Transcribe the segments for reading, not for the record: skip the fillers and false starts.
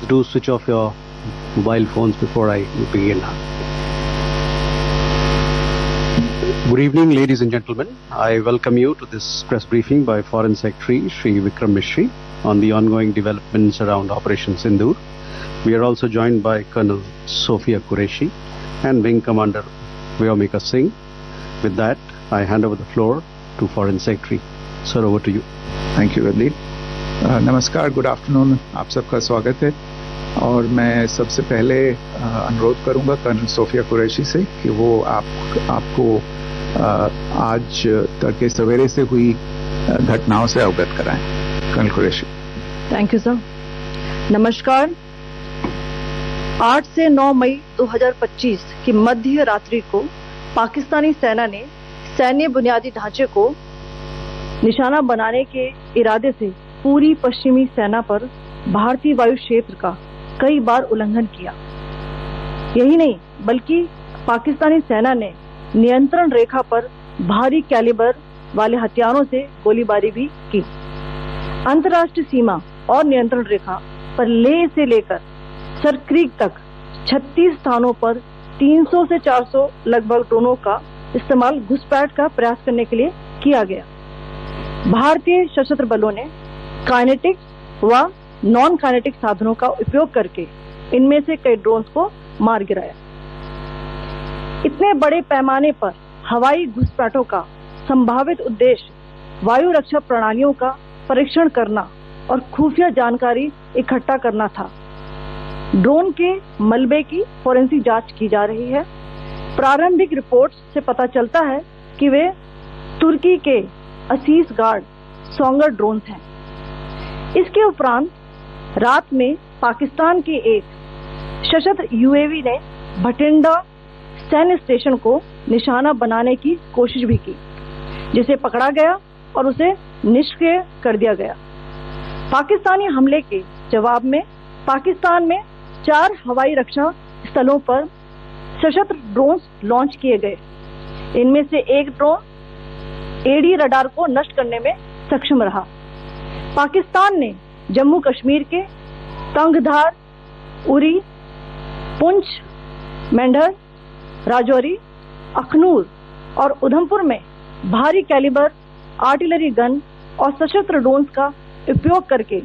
do switch off your mobile phones before I begin. Good evening, ladies and gentlemen. I welcome you to this press briefing by Foreign Secretary Shri Vikram Misri on the ongoing developments around Operation Sindoor. We are also joined by Colonel Sophia Qureshi and Wing Commander Vyomika Singh. With that, I hand over the floor to Foreign Secretary. Sir, over to you. Thank you Radeep. नमस्कार, good afternoon, आप सबका स्वागत है। और मैं सबसे पहले अनुरोध करूंगा कर्नल सोफिया कुरैशी से कि वो आपको आज तड़के सवेरे से हुई घटनाओं से अवगत कराएं। Colonel Qureshi. Thank you sir. नमस्कार। 8 से 9 मई 2025 की मध्य रात्रि को पाकिस्तानी सेना ने सैन्य बुनियादी ढांचे को निशाना बनाने के इरादे से पूरी पश्चिमी सेना पर भारतीय वायु क्षेत्र का कई बार उल्लंघन किया। यही नहीं बल्कि पाकिस्तानी सेना ने नियंत्रण रेखा पर भारी कैलिबर वाले हथियारों से गोलीबारी भी की। अंतर्राष्ट्रीय सीमा और नियंत्रण रेखा पर लेह से लेकर सरक्रीक तक 36 स्थानों पर 300 से 400 लगभग ड्रोनों का इस्तेमाल घुसपैठ का प्रयास करने के लिए किया गया। भारतीय सशस्त्र बलों ने काइनेटिक व नॉन काइनेटिक साधनों का उपयोग करके इनमें से कई ड्रोन्स को मार गिराया। इतने बड़े पैमाने पर हवाई घुसपैठों का संभावित उद्देश्य वायु रक्षा प्रणालियों का परीक्षण करना और खुफिया जानकारी इकट्ठा करना था। ड्रोन के मलबे की फोरेंसिक जांच की जा रही है। प्रारंभिक रिपोर्ट्स से पता चलता है कि वे तुर्की के असीस गार्ड सोंगर ड्रोन्स हैं। इसके उपरांत रात में पाकिस्तान के एक सशस्त्र यूएवी ने भटिंडा सैन्य स्टेशन को निशाना बनाने की कोशिश भी की, जिसे पकड़ा गया और उसे निष्क्रिय कर दिया गया। पाकिस्तानी हमले के जवाब में पाकिस्तान में 4 हवाई रक्षा स्थलों पर सशस्त्र ड्रोन लॉन्च किए गए। इनमें से एक ड्रोन एडी रडार को नष्ट करने में सक्षम रहा। पाकिस्तान ने जम्मू कश्मीर के तंगधार, उरी, पुंछ, मेंढर, राजौरी, अखनूर और उधमपुर में भारी कैलिबर आर्टिलरी गन और सशस्त्र ड्रोन्स का उपयोग करके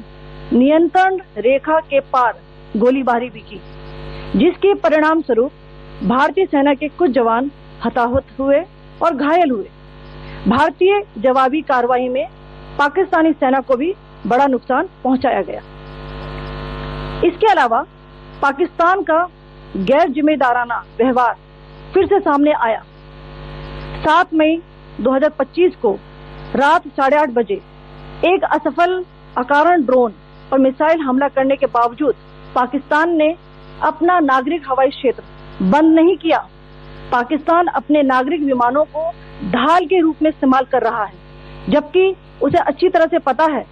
नियंत्रण रेखा के पार गोलीबारी भी की, जिसके परिणाम स्वरूप भारतीय सेना के कुछ जवान हताहत हुए और घायल हुए। भारतीय जवाबी कार्रवाई में पाकिस्तानी सेना को भी बड़ा नुकसान पहुंचाया गया। इसके अलावा पाकिस्तान का गैर जिम्मेदाराना व्यवहार फिर से सामने आया। 7 मई 2025 को रात 8:30 बजे एक असफल अकारण ड्रोन और मिसाइल हमला करने के बावजूद पाकिस्तान ने अपना नागरिक हवाई क्षेत्र बंद नहीं किया। पाकिस्तान अपने नागरिक विमानों को ढाल के रूप में इस्तेमाल कर रहा है, जबकि उसे अच्छी तरह से पता है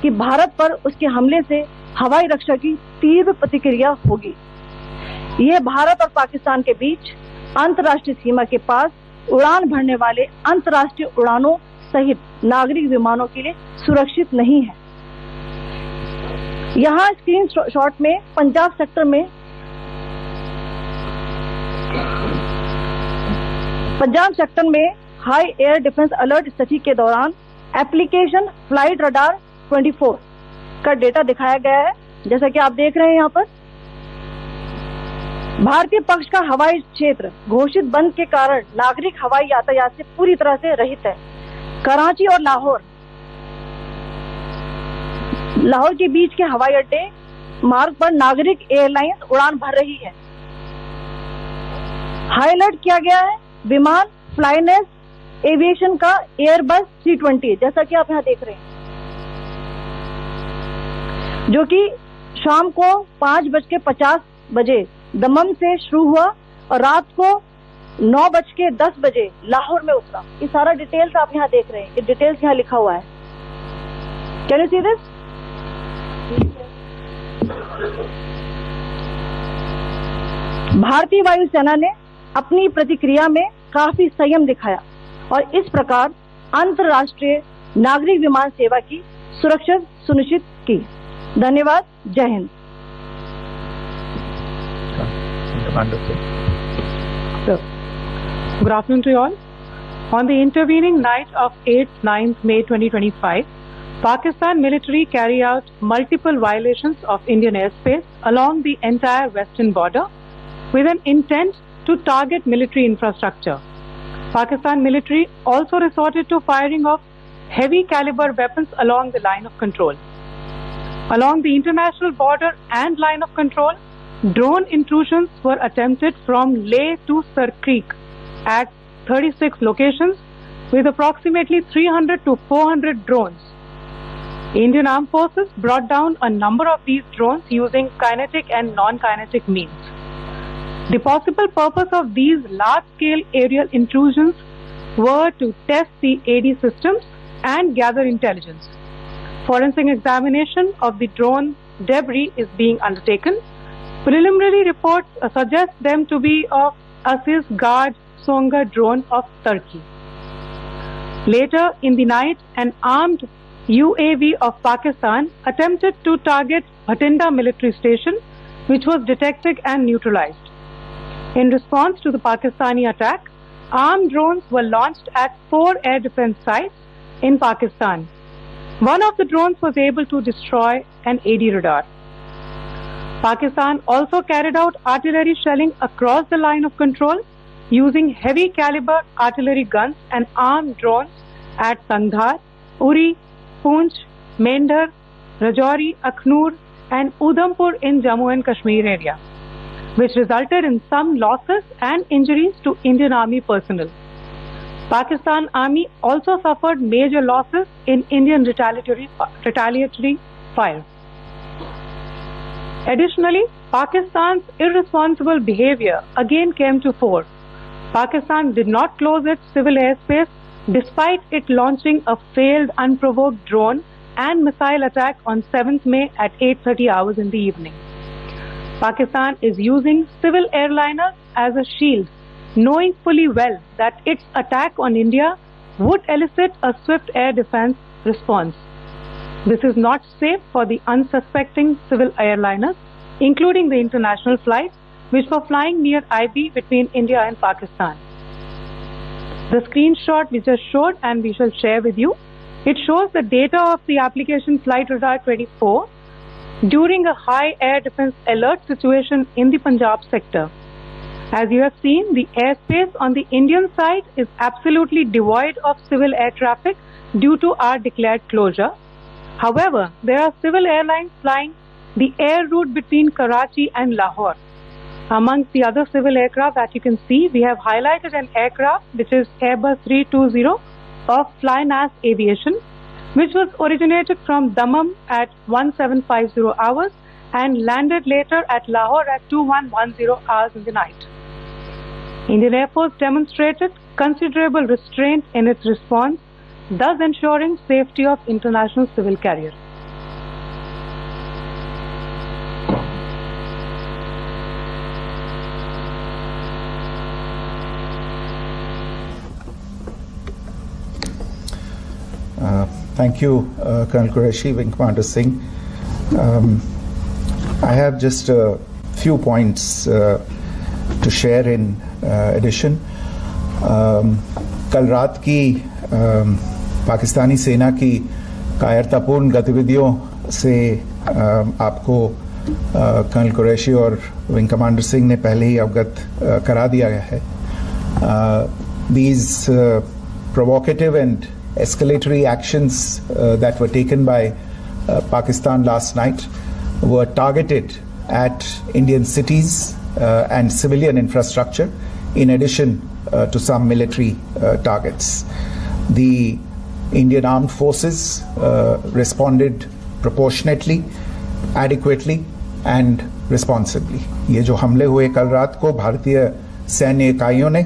कि भारत पर उसके हमले से हवाई रक्षा की तीव्र प्रतिक्रिया होगी। यह भारत और पाकिस्तान के बीच अंतर्राष्ट्रीय सीमा के पास उड़ान भरने वाले अंतर्राष्ट्रीय उड़ानों सहित नागरिक विमानों के लिए सुरक्षित नहीं है। यहाँ स्क्रीन शॉट में पंजाब सेक्टर में हाई एयर डिफेंस अलर्ट स्थिति के दौरान एप्लीकेशन फ्लाइट रडार 24 का डेटा दिखाया गया है। जैसा कि आप देख रहे हैं यहाँ पर भारतीय पक्ष का हवाई क्षेत्र घोषित बंद के कारण नागरिक हवाई यातायात से पूरी तरह से रहित है। कराची और लाहौर के बीच के हवाई अड्डे मार्ग पर नागरिक एयरलाइंस उड़ान भर रही है। हाई अलर्ट किया गया है विमान फ्लाइनेस एविएशन का एयरबस 320, जैसा कि आप यहाँ देख रहे हैं, जो कि शाम को 5:50 बजे दमम से शुरू हुआ और रात को 9:10 बजे लाहौर में उतरा। ये सारा डिटेल्स आप यहाँ देख रहे हैं, ये डिटेल्स यहाँ लिखा हुआ है। Can you see this? भारतीय वायुसेना ने अपनी प्रतिक्रिया में काफी संयम दिखाया और इस प्रकार अंतर्राष्ट्रीय नागरिक विमान सेवा की सुरक्षा सुनिश्चित की। धन्यवाद। जय हिंद। कमांडर थे। So, good afternoon to you all. On the intervening night of 8th-9th May 2025, Pakistan military carried out multiple violations of Indian airspace along the entire western border with an intent to target military infrastructure. Pakistan military also resorted to firing of heavy caliber weapons along the line of control. Along the international border and line of control, drone intrusions were attempted from Leh to Sar Creek at 36 locations with approximately 300 to 400 drones. Indian Armed Forces brought down a number of these drones using kinetic and non-kinetic means. The possible purpose of these large-scale aerial intrusions were to test the AD systems and gather intelligence. Forensic examination of the drone debris is being undertaken. Preliminary reports suggest them to be of Aziz Guard Songa drone of Turkey. Later in the night, an armed UAV of Pakistan attempted to target Bhatinda military station, which was detected and neutralized. In response to the Pakistani attack, armed drones were launched at 4 air defense sites in Pakistan. One of the drones was able to destroy an AD radar. Pakistan also carried out artillery shelling across the line of control using heavy caliber artillery guns and armed drones at Sangdhar, Uri, Poonch, Mendhar, Rajouri, Akhnur and Udhampur in Jammu and Kashmir area, which resulted in some losses and injuries to Indian Army personnel. Pakistan Army also suffered major losses in Indian retaliatory fire. Additionally, Pakistan's irresponsible behavior again came to fore. Pakistan did not close its civil airspace despite it launching a failed unprovoked drone and missile attack on 7th May at 8:30 hours in the evening. Pakistan is using civil airliners as a shield, knowing fully well that its attack on India would elicit a swift air defense response. This is not safe for the unsuspecting civil airliners, including the international flights which were flying near IB between India and Pakistan. The screenshot we just showed and we shall share with you, it shows the data of the application Flight Radar 24 during a high air defense alert situation in the Punjab sector. As you have seen, the airspace on the Indian side is absolutely devoid of civil air traffic due to our declared closure. However, there are civil airlines flying the air route between Karachi and Lahore. Amongst the other civil aircraft that you can see, we have highlighted an aircraft which is Airbus 320 of Flynas Aviation, which was originated from Dammam at 1750 hours and landed later at Lahore at 2110 hours in the night. Indian Air Force demonstrated considerable restraint in its response, thus ensuring safety of international civil carriers. Thank you, Colonel Qureshi, Wing Commander Singh. I have just a few points to share in addition. कल रात की पाकिस्तानी सेना की कायरतापूर्ण गतिविधियों से आपको colonel Qureshi और विंग कमांडर सिंह ने पहले ही अवगत करा दिया गया है. These provocative and escalatory actions that were taken by Pakistan last night were targeted at Indian cities and civilian infrastructure, in addition to some military targets. The Indian Armed Forces responded proportionately, adequately and responsibly. ये जो हमले हुए कल रात को भारतीय सैन्य इकाइयों ने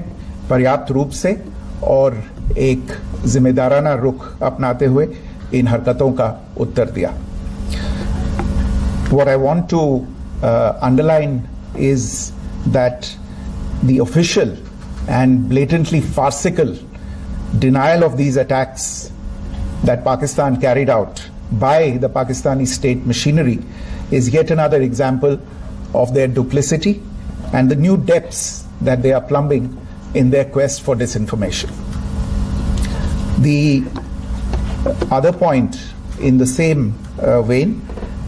पर्याप्त रूप से और एक जिम्मेदाराना रुख अपनाते हुए इन हरकतों का उत्तर दिया. What I want to underline is that the official and blatantly farcical denial of these attacks that Pakistan carried out by the Pakistani state machinery is yet another example of their duplicity and the new depths that they are plumbing in their quest for disinformation. The other point in the same vein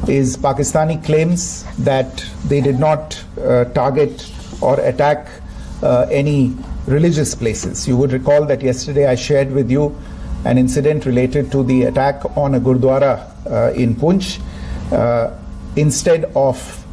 is Pakistani claims that they did not target or attack any religious places. You would recall that yesterday I shared with you an incident related to the attack on a Gurdwara in Poonch. Instead of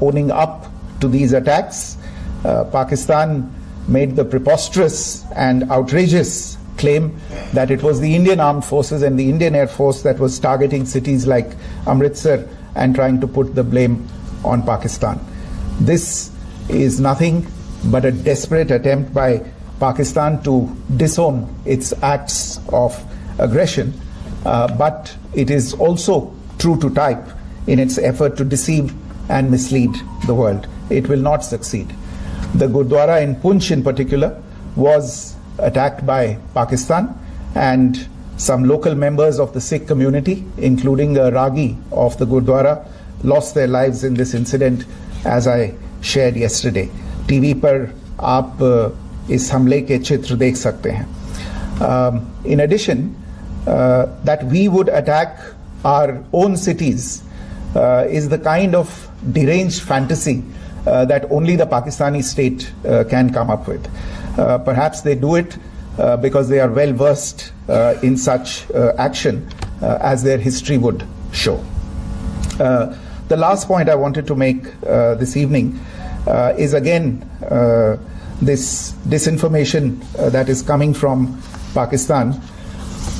owning up to these attacks, Pakistan made the preposterous and outrageous claim that it was the Indian Armed Forces and the Indian Air Force that was targeting cities like Amritsar and trying to put the blame on Pakistan. This is nothing but a desperate attempt by Pakistan to disown its acts of aggression, but it is also true to type in its effort to deceive and mislead the world. It will not succeed. The Gurdwara in Poonch in particular was attacked by Pakistan, and some local members of the Sikh community, including a Ragi of the Gurdwara, lost their lives in this incident, as I shared yesterday. TV पर आप इस हमले के चित्र देख सकते हैं. In addition, that we would attack our own cities is the kind of deranged fantasy that only the Pakistani state can come up with. Perhaps they do it because they are well versed in such action, as their history would show. The last point I wanted to make this evening is again this disinformation that is coming from Pakistan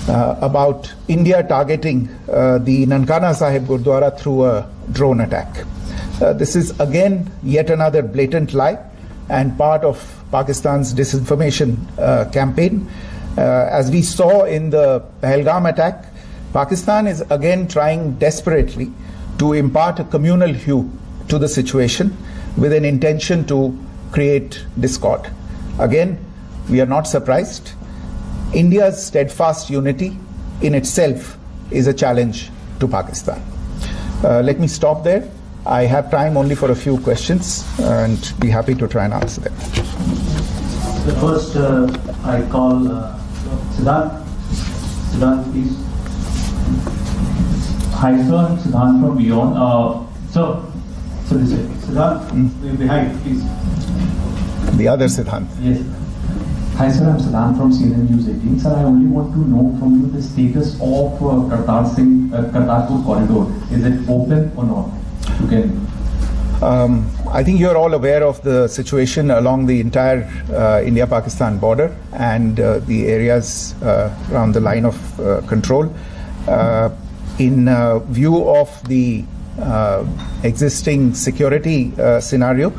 about India targeting the Nankana Sahib Gurdwara through a drone attack. This is again yet another blatant lie and part of Pakistan's disinformation campaign. As we saw in the Pahalgam attack, Pakistan is again trying desperately to impart a communal hue to the situation with an intention to create discord. Again, we are not surprised. India's steadfast unity in itself is a challenge to Pakistan. Let me stop there. I have time only for a few questions and be happy to try and answer them. The first, I call Siddharth. Siddharth, please. Hi, sir. I'm Siddharth from Beyond. So this is Siddharth, behind, please. The other Siddharth. Yes. Hi, sir. I'm Siddharth from CNN News 18. Sir, I only want to know from you the status of Kartarpur corridor. Is it open or not? You can. I think you're all aware of the situation along the entire India-Pakistan border and the areas around the line of control. In view of the existing security scenario,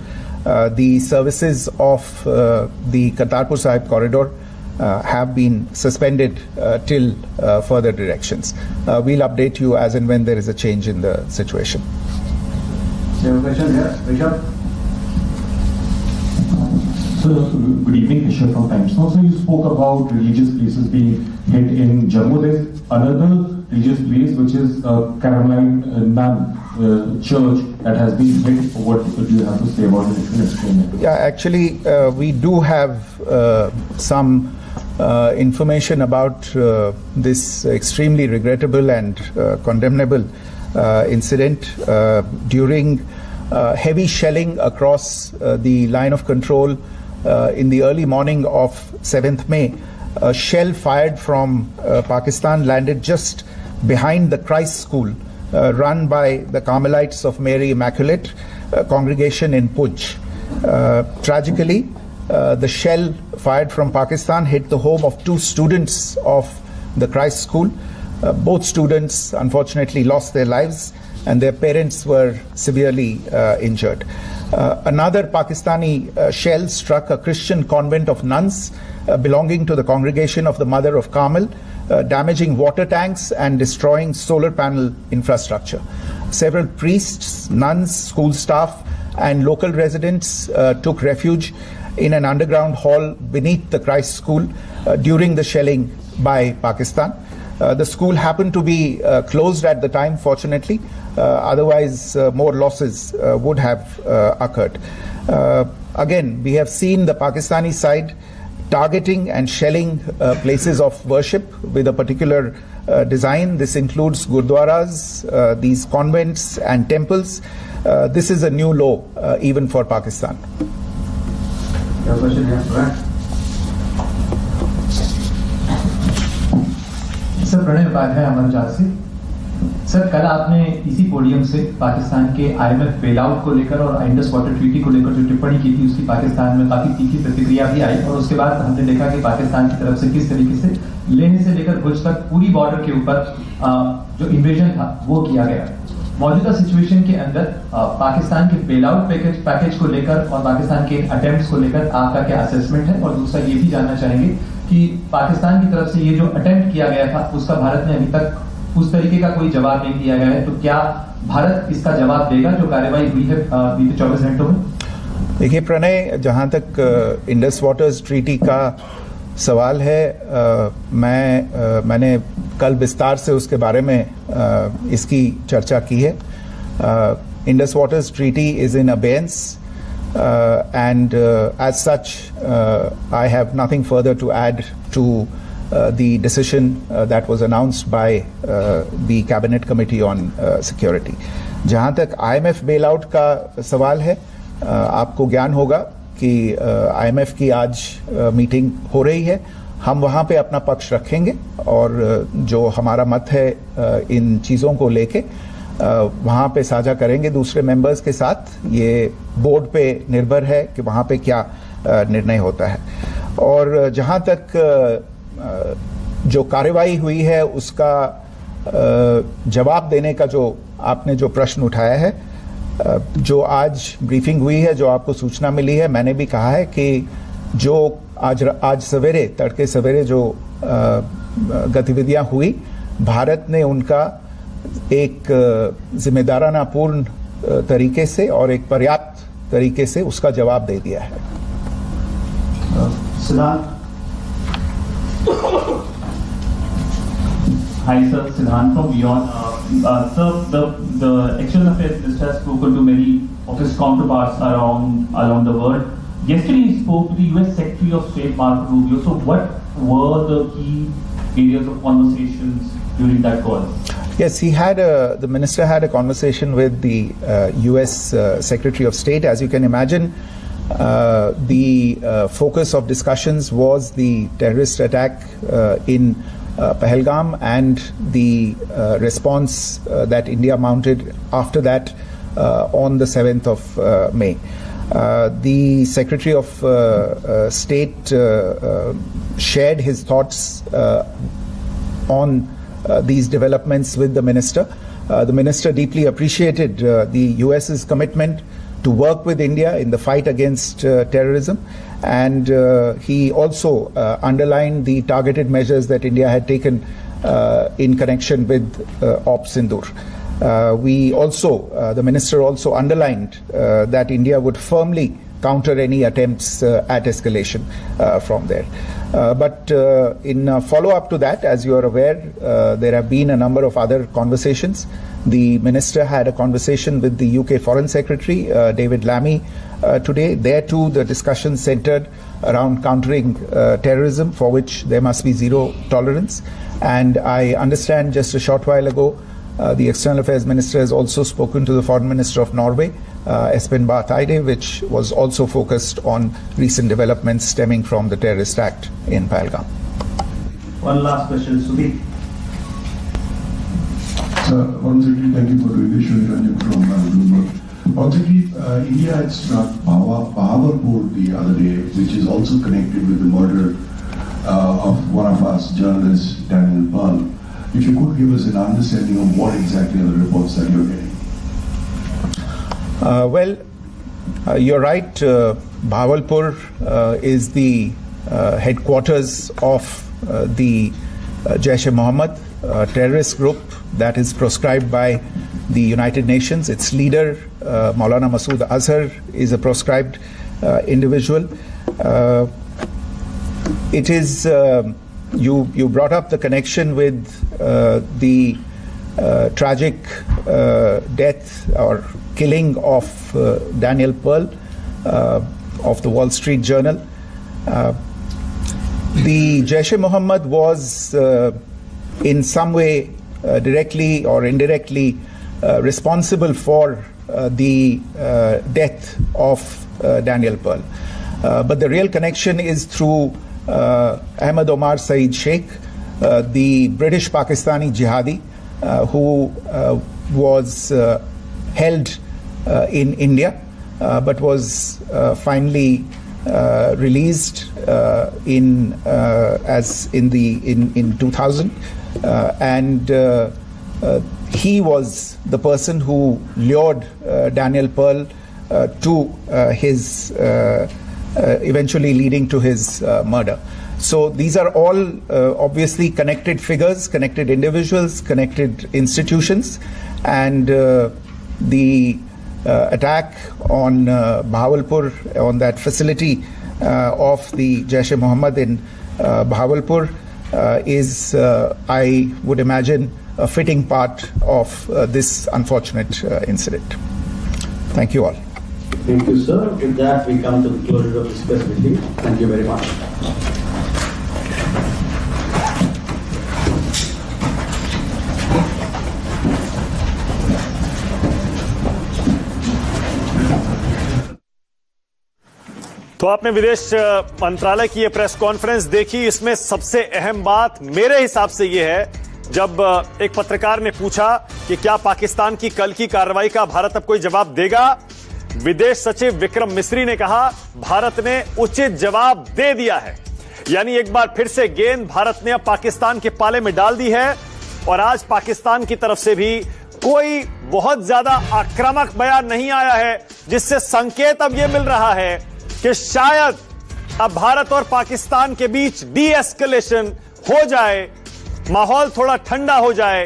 the services of the Kartarpur Sahib corridor have been suspended till further directions. We'll update you as and when there is a change in the situation. Sir, good evening, Rishabh from Times Now. So you spoke about religious places being hit in Jammu. There's another religious place which is Caroline Nun Church that has been hit. What do you have to say about it? If you can explain it. Yeah, actually, we do have some information about this extremely regrettable and condemnable incident. During heavy shelling across the line of control in the early morning of 7th May, a shell fired from Pakistan landed just behind the Christ School run by the Carmelites of Mary Immaculate congregation in Poonch. Tragically, the shell fired from Pakistan hit the home of 2 students of the Christ School. Both students unfortunately lost their lives and their parents were severely injured. Another Pakistani shell struck a Christian convent of nuns belonging to the congregation of the Mother of Carmel, damaging water tanks and destroying solar panel infrastructure. Several priests, nuns, school staff and local residents took refuge in an underground hall beneath the Christ School during the shelling by Pakistan. The school happened to be closed at the time, fortunately. Otherwise, more losses would have occurred. Again, we have seen the Pakistani side targeting and shelling places of worship with a particular design. This includes gurdwaras, these convents and temples. This is a new law even for Pakistan. Sir Pranay Upadhyay अमरजात से। Sir कल आपने इसी podium से पाकिस्तान के IMF bailout को लेकर और इंडस वाटर ट्रीटी को लेकर जो टिप्पणी की थी उसकी पाकिस्तान में काफी तीखी प्रतिक्रिया भी आई और उसके बाद हमने देखा कि पाकिस्तान की तरफ से किस तरीके से लेह से लेकर भुज तक पूरी बॉर्डर के ऊपर जो इन्वेजन था वो किया गया। मौजूदा सिचुएशन के अंदर पाकिस्तान के बेलआउट पैकेज को लेकर और पाकिस्तान के अटेम्प्ट्स को लेकर आपका क्या असेसमेंट है? और दूसरा ये भी जानना चाहेंगे कि पाकिस्तान की तरफ से ये जो अटेम्प्ट किया गया था उसका भारत ने अभी तक उस तरीके का कोई जवाब नहीं दिया गया है, तो क्या भारत इसका जवाब देगा जो कार्रवाई हुई है बीते 24 घंटों में? देखिए प्रणय, जहां तक इंडस वाटर्स ट्रीटी का सवाल है, मैंने कल विस्तार से उसके बारे में इसकी चर्चा की है। Indus waters treaty is in abeyance and as such I have nothing further to add to the decision that was announced by the cabinet committee on security. जहां तक IMF bailout का सवाल है, आपको ज्ञान होगा कि IMF की आज मीटिंग हो रही है। हम वहां पे अपना पक्ष रखेंगे और जो हमारा मत है इन चीजों को लेके वहां पे साझा करेंगे दूसरे मेंबर्स के साथ। ये बोर्ड पे निर्भर है कि वहां पे क्या निर्णय होता है। और जहां तक जो कार्रवाई हुई है उसका जवाब देने का जो आपने जो प्रश्न उठाया है, जो आज ब्रीफिंग हुई है, जो आपको सूचना मिली है, मैंने भी कहा है कि जो आज सवेरे तड़के सवेरे जो गतिविधियां हुई, भारत ने उनका एक जिम्मेदाराना पूर्ण तरीके से और एक पर्याप्त तरीके से उसका जवाब दे दिया है। Hi sir, Siddhant from Beyond. Sir, the External Affairs Minister has spoken to many of his counterparts around the world. Yesterday he spoke to the US Secretary of State Marco Rubio. So what were the key areas of conversations during that call? Yes, the minister had a conversation with the US Secretary of State. As you can imagine, the focus of discussions was the terrorist attack in Pahalgam and the response that India mounted after that on the 7th of May. The Secretary of State shared his thoughts on these developments with the minister. The minister deeply appreciated the US's commitment to work with India in the fight against terrorism, and he also underlined the targeted measures that India had taken in connection with Ops Sindoor. The minister also underlined that India would firmly counter any attempts at escalation from there. But in follow-up to that, as you are aware, there have been a number of other conversations. The minister had a conversation with the UK Foreign Secretary, David Lammy, today. There too, the discussion centered around countering terrorism, for which there must be zero tolerance. And I understand just a short while ago, the External Affairs Minister has also spoken to the Foreign Minister of Norway, Espen Barth Eide, which was also focused on recent developments stemming from the terrorist act in Pahalgam. One last question, Sudhir. Sir, once again, thank you for doing this. Shri Ranjan from Bloomberg. Once again, India had struck Bahawalpur the other day, which is also connected with the murder of one of us journalists, Daniel Pearl. If you could give us an understanding of what exactly are the reports that you're getting. You're right. Bahawalpur is the headquarters of the Jaish-e-Mohammed terrorist group that is proscribed by the United Nations. Its leader, Maulana Masood Azhar, is a proscribed individual. It is you brought up the connection with the tragic death or killing of Daniel Pearl. of the Wall Street Journal. The Jaish-e-Mohammed was in some way directly or indirectly responsible for the death of Daniel Pearl. But the real connection is through Ahmed Omar Saeed Sheikh, the British Pakistani jihadi who was held in India but was finally released in 2000, and he was the person who lured Daniel Pearl to his eventually leading to his murder. So these are all obviously connected figures, connected individuals, connected institutions, and the attack on Bahawalpur, on that facility of the Jaish-e-Mohammed in Bahawalpur is, I would imagine, a fitting part of this unfortunate incident. Thank you all. Thank you, sir. With that, we come to the closure of this press briefing. Thank you very much. तो आपने विदेश मंत्रालय की ये press conference देखी। इसमें सबसे अहम बात मेरे हिसाब से ये है, जब एक पत्रकार ने पूछा कि क्या पाकिस्तान की कल की कार्रवाई का भारत अब कोई जवाब देगा, विदेश सचिव विक्रम मिस्री ने कहा भारत ने उचित जवाब दे दिया है। यानी एक बार फिर से गेंद भारत ने अब पाकिस्तान के पाले में डाल दी है और आज पाकिस्तान की तरफ से भी कोई बहुत ज्यादा आक्रामक बयान नहीं आया है, जिससे संकेत अब यह मिल रहा है कि शायद अब भारत और पाकिस्तान के बीच डी एस्केलेशन हो जाए, माहौल थोड़ा ठंडा हो जाए,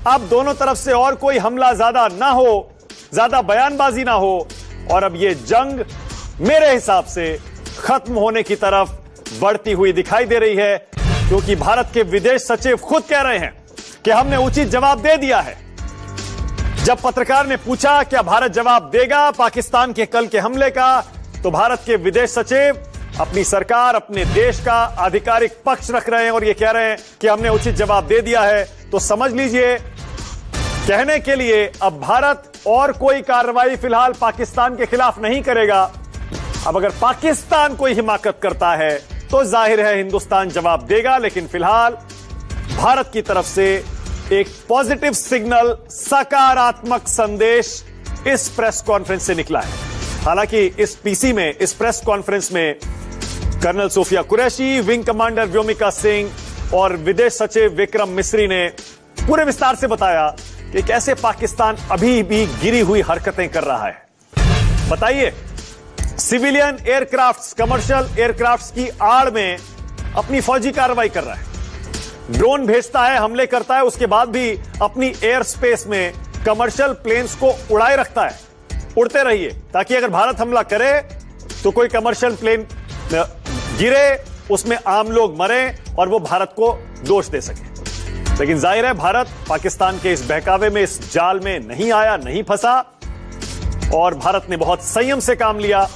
अब दोनों तरफ से और कोई हमला ज्यादा ना हो, ज्यादा बयानबाजी ना हो और अब यह जंग मेरे हिसाब से खत्म होने की तरफ बढ़ती हुई दिखाई दे रही है, क्योंकि भारत के विदेश सचिव खुद कह रहे हैं कि हमने उचित जवाब दे दिया है। जब पत्रकार ने पूछा क्या भारत जवाब देगा पाकिस्तान के कल के हमले का, तो भारत के विदेश सचिव अपनी सरकार, अपने देश का आधिकारिक पक्ष रख रहे हैं और यह कह रहे हैं कि हमने उचित जवाब दे दिया है। तो समझ लीजिए, कहने के लिए अब भारत और कोई कार्रवाई फिलहाल पाकिस्तान के खिलाफ नहीं करेगा। अब अगर पाकिस्तान कोई हिमाकत करता है तो जाहिर है हिंदुस्तान जवाब देगा, लेकिन फिलहाल भारत की तरफ से एक पॉजिटिव सिग्नल, सकारात्मक संदेश इस प्रेस कॉन्फ्रेंस से निकला है। हालांकि इस पीसी में, इस प्रेस कॉन्फ्रेंस में colonel Sofia Qureshi, wing commander Vyomika Singh और विदेश सचिव विक्रम मिस्री ने पूरे विस्तार से बताया कि कैसे पाकिस्तान अभी भी गिरी हुई हरकतें कर रहा है। बताइए, सिविलियन एयरक्राफ्ट्स, कमर्शियल एयरक्राफ्ट्स की आड़ में अपनी फौजी कार्रवाई कर रहा है, ड्रोन भेजता है, हमले करता है, उसके बाद भी अपनी एयर स्पेस में कमर्शियल प्लेन्स को उड़ाए रखता है। उड़ते रहिए ताकि अगर भारत हमला करे तो कोई कमर्शियल प्लेन गिरे, उसमें आम लोग मरे और वो भारत को दोष दे सके। लेकिन जाहिर है भारत पाकिस्तान के इस बहकावे में, इस जाल में नहीं आया, नहीं फंसा और भारत ने बहुत संयम से काम लिया।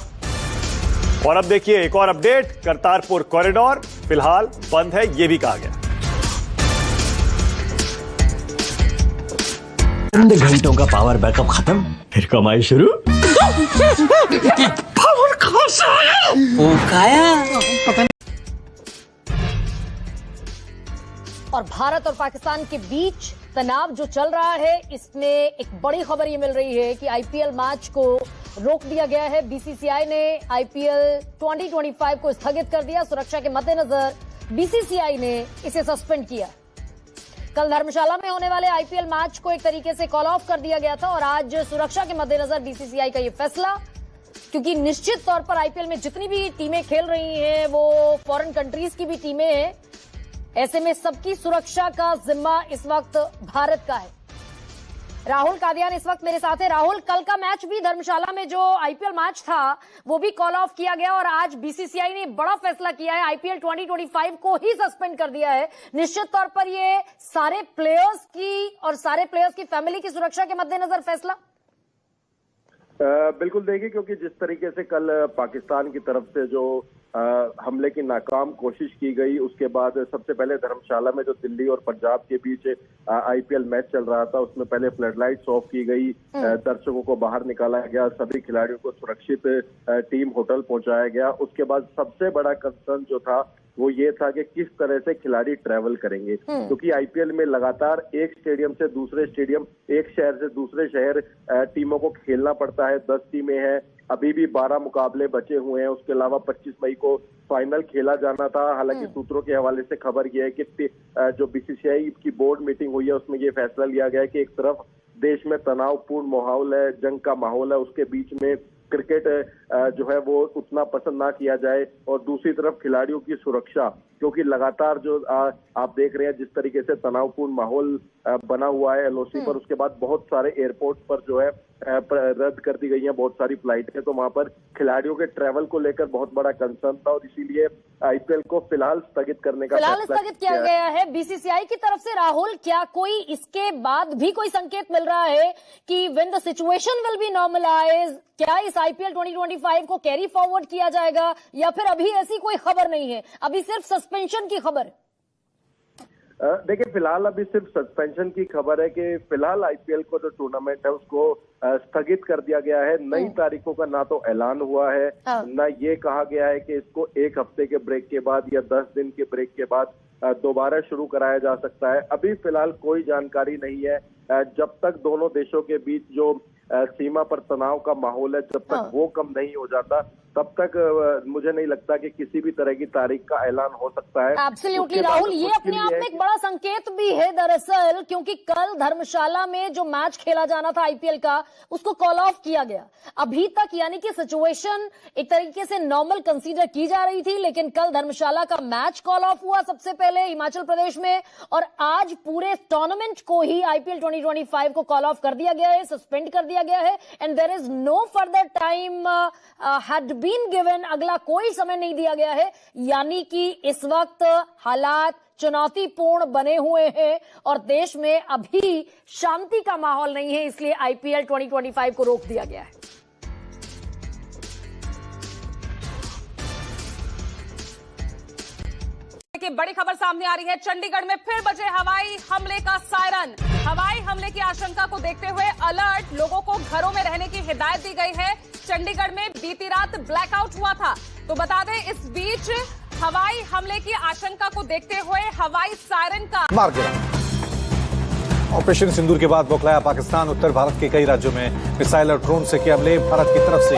और अब देखिए एक और अपडेट, करतारपुर कॉरिडोर फिलहाल बंद है, यह भी कहा गया। चंद घंटों का पावर बैकअप खत्म, फिर कमाई शुरू। पावर कौन सा है? वो काया। और भारत और पाकिस्तान के बीच तनाव जो चल रहा है, इसमें एक बड़ी खबर ये मिल रही है कि आईपीएल मैच को रोक दिया गया है। बीसीसीआई ने आईपीएल 2025 को स्थगित कर दिया। सुरक्षा के मद्देनजर बीसीसीआई ने इसे सस्पेंड किया। कल धर्मशाला में होने वाले आईपीएल मैच को एक तरीके से कॉल ऑफ कर दिया गया था और आज सुरक्षा के मद्देनजर बीसीसीआई का ये फैसला, क्योंकि निश्चित तौर पर आईपीएल में जितनी भी टीमें खेल रही हैं वो फॉरेन कंट्रीज की भी टीमें हैं, ऐसे में सबकी सुरक्षा का जिम्मा इस वक्त भारत का है। राहुल कादियान इस वक्त मेरे साथ है। राहुल, कल का मैच भी धर्मशाला में जो आईपीएल मैच था वो भी कॉल ऑफ किया गया और आज बीसीसीआई ने बड़ा फैसला किया है, आईपीएल 2025 को ही सस्पेंड कर दिया है। निश्चित तौर पर ये सारे प्लेयर्स की और सारे प्लेयर्स की फैमिली की सुरक्षा के मद्देनजर फैसला। बिल्कुल देखिए, क्योंकि जिस तरीके से कल पाकिस्तान की तरफ से जो हमले की नाकाम कोशिश की गई, उसके बाद सबसे पहले धर्मशाला में जो दिल्ली और पंजाब के बीच आईपीएल मैच चल रहा था, उसमें पहले फ्लड लाइट्स ऑफ की गई, दर्शकों को बाहर निकाला गया, सभी खिलाड़ियों को सुरक्षित टीम होटल पहुंचाया गया। उसके बाद सबसे बड़ा कंसर्न जो था वो ये था कि किस तरह से खिलाड़ी ट्रैवल करेंगे, क्योंकि आईपीएल में लगातार एक स्टेडियम से दूसरे स्टेडियम, एक शहर से दूसरे शहर टीमों को खेलना पड़ता है। 10 टीमें हैं, अभी भी 12 मुकाबले बचे हुए हैं। उसके अलावा 25 मई को फाइनल खेला जाना था। हालांकि सूत्रों के हवाले से खबर यह है कि जो बीसीसीआई की बोर्ड मीटिंग हुई है, उसमें ये फैसला लिया गया है कि एक तरफ देश में तनावपूर्ण माहौल है, जंग का माहौल है, उसके बीच में क्रिकेट जो है वो उतना पसंद ना किया जाए, और दूसरी तरफ खिलाड़ियों की सुरक्षा, क्योंकि लगातार जो आप देख रहे हैं जिस तरीके से तनावपूर्ण माहौल बना हुआ है एलओसी पर, उसके बाद बहुत सारे एयरपोर्ट पर जो है रद्द कर दी गई हैं बहुत सारी फ्लाइटें, तो वहां पर खिलाड़ियों के ट्रैवल को लेकर बहुत बड़ा कंसर्न था, और इसीलिए आईपीएल को फिलहाल स्थगित करने का स्थगित किया गया है बीसीसीआई की तरफ से। राहुल, क्या कोई इसके बाद भी कोई संकेत मिल रहा है कि when the situation will be normalize, क्या इस आईपीएल 2025 को कैरी फॉरवर्ड किया जाएगा, या फिर अभी ऐसी कोई खबर नहीं है, अभी सिर्फ सस्पेंशन की खबर? देखिए, फिलहाल अभी सिर्फ सस्पेंशन की खबर है कि फिलहाल आईपीएल को जो टूर्नामेंट है उसको स्थगित कर दिया गया है। नई तारीखों का ना तो ऐलान हुआ है, ना ये कहा गया है कि इसको 1 हफ्ते के ब्रेक के बाद या 10 दिन के ब्रेक के बाद दोबारा शुरू कराया जा सकता है। अभी फिलहाल कोई जानकारी नहीं है। जब तक दोनों देशों के बीच जो सीमा पर तनाव का माहौल है, जब तक वो कम नहीं हो जाता, तब तक मुझे नहीं लगता कि किसी भी तरह की तारीख का ऐलान हो सकता है। एब्सोल्युटली राहुल, ये अपने आप में एक बड़ा संकेत भी है दरअसल, क्योंकि कल धर्मशाला में जो मैच खेला जाना था आईपीएल का, उसको कॉल ऑफ किया गया। अभी तक यानी कि सिचुएशन एक तरीके से नॉर्मल कंसीडर की जा रही थी, लेकिन कल धर्मशाला का मैच कॉल ऑफ हुआ सबसे पहले हिमाचल प्रदेश में, और आज पूरे टूर्नामेंट को ही आईपीएल 2025 को कॉल ऑफ कर दिया गया है, सस्पेंड कर दिया गया है, and there is no further time had been given, अगला कोई समय नहीं दिया गया है। यानी कि इस वक्त हालात चुनौतीपूर्ण बने हुए हैं और देश में अभी शांति का माहौल नहीं है, इसलिए आईपीएल 2025 को रोक दिया गया है। की बड़ी खबर सामने आ रही है। चंडीगढ़ में फिर बजे हवाई हमले का सायरन। हवाई हमले की आशंका को देखते हुए अलर्ट, लोगों को घरों में रहने की हिदायत दी गई है। चंडीगढ़ में बीती रात ब्लैकआउट हुआ था, तो बता दें इस बीच हवाई हमले की आशंका को देखते हुए हवाई सायरन का मार गिरा। ऑपरेशन सिंदूर के बाद बौखलाया पाकिस्तान। उत्तर भारत के कई राज्यों में मिसाइल और ड्रोन से किए हमले, भारत की तरफ से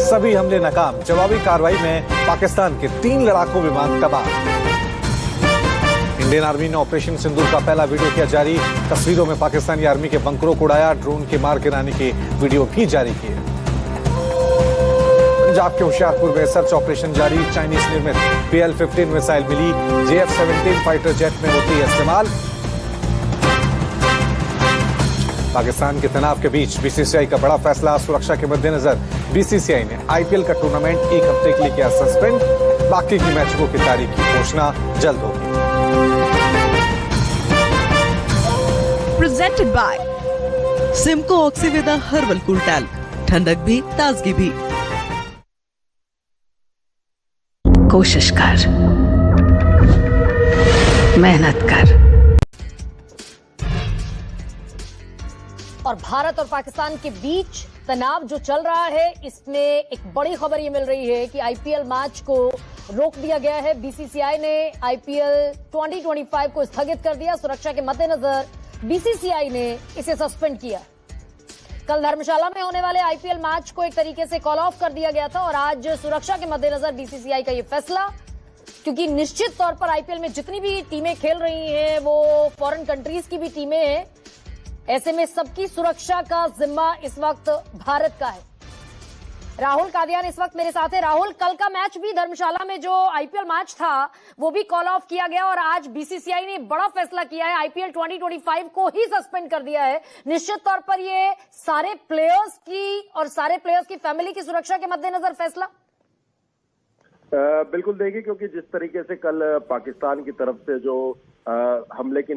सभी हमले नाकाम। जवाबी कार्रवाई में पाकिस्तान के 3 लड़ाकू विमान तबाह। इंडियन आर्मी ने ऑपरेशन सिंदूर का पहला वीडियो किया जारी। तस्वीरों में पाकिस्तानी आर्मी के बंकरों को उड़ाया, ड्रोन के मार गिराने के वीडियो भी जारी किए। पंजाब के होशियारपुर में सर्च ऑपरेशन जारी। चाइनीज निर्मित PL-15 मिसाइल मिली, JF-17 फाइटर जेट में होती है इस्तेमाल। पाकिस्तान के तनाव के बीच बीसीसीआई का बड़ा फैसला। सुरक्षा के मद्देनजर बीसीसीआई ने आईपीएल का टूर्नामेंट 1 हफ्ते के लिए किया सस्पेंड। बाकी की मैचों की तारीख की घोषणा जल्द होगी। Presented by Simco Oxyvida herbal cool talc, ठंडक भी ताजगी भी। कोशिश कर, मेहनत कर। और भारत और पाकिस्तान के बीच तनाव जो चल रहा है, इसमें एक बड़ी खबर ये मिल रही है कि आईपीएल मैच को रोक दिया गया है। बीसीसीआई ने आईपीएल 2025 को स्थगित कर दिया। सुरक्षा के मद्देनजर बीसीसीआई ने इसे सस्पेंड किया। कल धर्मशाला में होने वाले आईपीएल मैच को एक तरीके से कॉल ऑफ कर दिया गया था, और आज सुरक्षा के मद्देनजर बीसीसीआई का ये फैसला, क्योंकि निश्चित तौर पर आईपीएल में जितनी भी टीमें खेल रही हैं वो फॉरेन कंट्रीज की भी टीमें हैं। ऐसे में सबकी सुरक्षा का जिम्मा इस वक्त भारत का है। राहुल कादियान इस वक्त मेरे साथ है। राहुल, कल का मैच भी धर्मशाला में जो आईपीएल मैच था वो भी कॉल ऑफ किया गया, और आज बीसीसीआई ने बड़ा फैसला किया है, आईपीएल 2025 को ही सस्पेंड कर दिया है। निश्चित तौर पर ये सारे प्लेयर्स की और सारे प्लेयर्स की फैमिली की सुरक्षा के मद्देनजर फैसला। बिल्कुल देखिए, क्योंकि जिस तरीके से कल पाकिस्तान की तरफ से जो हमले की